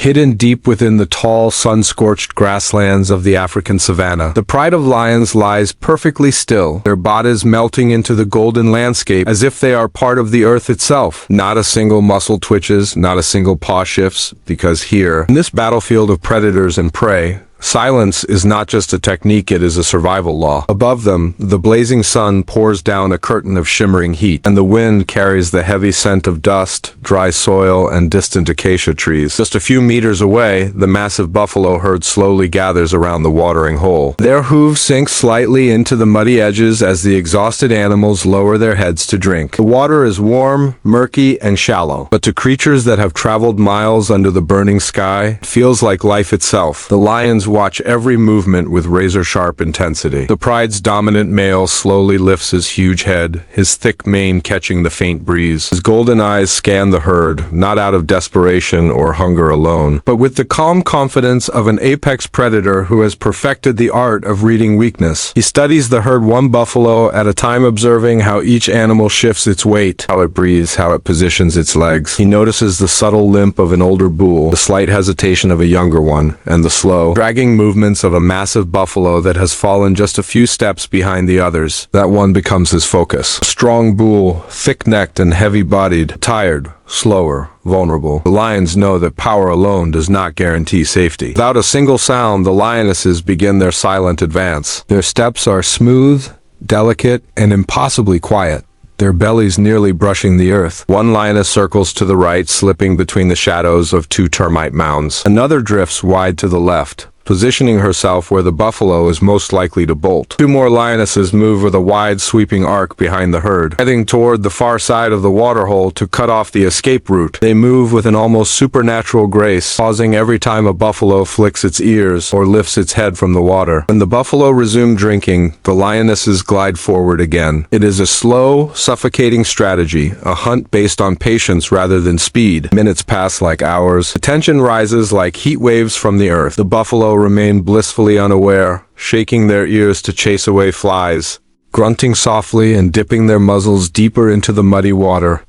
hidden deep within the tall, sun-scorched grasslands of the African savannah. The pride of lions lies perfectly still, their bodies melting into the golden landscape as if they are part of the earth itself. Not a single muscle twitches, not a single paw shifts, because here, in this battlefield of predators and prey, silence is not just a technique, it is a survival law. Above them, the blazing sun pours down a curtain of shimmering heat, and the wind carries the heavy scent of dust, dry soil, and distant acacia trees. Just a few meters away, the massive buffalo herd slowly gathers around the watering hole. Their hooves sink slightly into the muddy edges as the exhausted animals lower their heads to drink. The water is warm, murky, and shallow, but to creatures that have traveled miles under the burning sky, it feels like life itself. The lions watch every movement with razor-sharp intensity. The pride's dominant male slowly lifts his huge head, his thick mane catching the faint breeze. His golden eyes scan the herd, not out of desperation or hunger alone, but with the calm confidence of an apex predator who has perfected the art of reading weakness. He studies the herd one buffalo at a time, observing how each animal shifts its weight, how it breathes, how it positions its legs. He notices the subtle limp of an older bull, the slight hesitation of a younger one, and the slow, dragging movements of a massive buffalo that has fallen just a few steps behind the others. That one becomes his focus. A strong bull, thick-necked and heavy-bodied, tired, slower, vulnerable. The lions know that power alone does not guarantee safety. Without a single sound, the lionesses begin their silent advance. Their steps are smooth, delicate, and impossibly quiet, their bellies nearly brushing the earth. One lioness circles to the right, slipping between the shadows of two termite mounds. Another drifts wide to the left, positioning herself where the buffalo is most likely to bolt. Two more lionesses move with a wide, sweeping arc behind the herd, heading toward the far side of the waterhole to cut off the escape route. They move with an almost supernatural grace, pausing every time a buffalo flicks its ears or lifts its head from the water. When the buffalo resume drinking, the lionesses glide forward again. It is a slow, suffocating strategy, a hunt based on patience rather than speed. Minutes pass like hours. The tension rises like heat waves from the earth. The buffalo remain blissfully unaware, shaking their ears to chase away flies, grunting softly and dipping their muzzles deeper into the muddy water.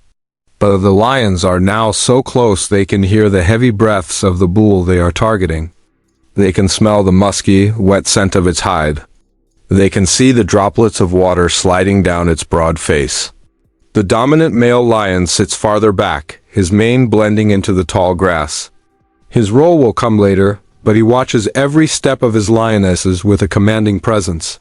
But the lions are now so close they can hear the heavy breaths of the bull they are targeting. They can smell the musky, wet scent of its hide. They can see the droplets of water sliding down its broad face. The dominant male lion sits farther back, his mane blending into the tall grass. His role will come later, but he watches every step of his lionesses with a commanding presence.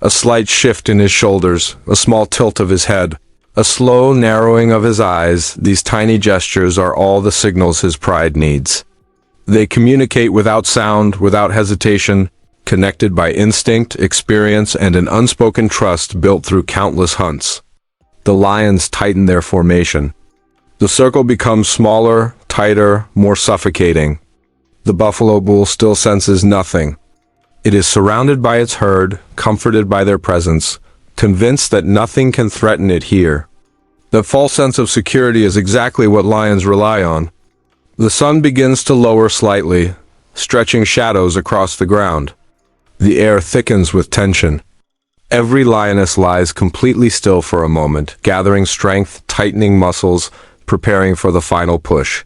A slight shift in his shoulders, a small tilt of his head, a slow narrowing of his eyes, these tiny gestures are all the signals his pride needs. They communicate without sound, without hesitation, connected by instinct, experience, and an unspoken trust built through countless hunts. The lions tighten their formation. The circle becomes smaller, tighter, more suffocating. The buffalo bull still senses nothing. It is surrounded by its herd, comforted by their presence, convinced that nothing can threaten it here. The false sense of security is exactly what lions rely on. The sun begins to lower slightly, stretching shadows across the ground. The air thickens with tension. Every lioness lies completely still for a moment, gathering strength, tightening muscles, preparing for the final push.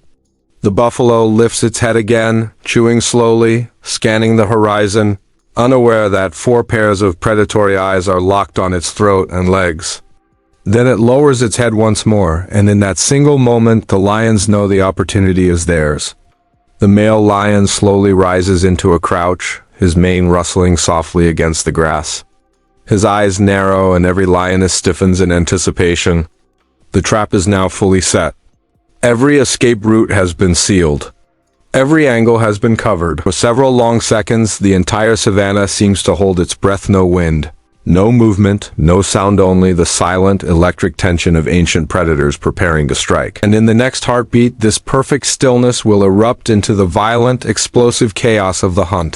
The buffalo lifts its head again, chewing slowly, scanning the horizon, unaware that 4 pairs of predatory eyes are locked on its throat and legs. Then it lowers its head once more, and in that single moment the lions know the opportunity is theirs. The male lion slowly rises into a crouch, his mane rustling softly against the grass. His eyes narrow and every lioness stiffens in anticipation. The trap is now fully set. Every escape route has been sealed. Every angle has been covered. For several long seconds, the entire savannah seems to hold its breath, no wind. No movement, no sound, only the silent, electric tension of ancient predators preparing to strike. And in the next heartbeat, this perfect stillness will erupt into the violent, explosive chaos of the hunt.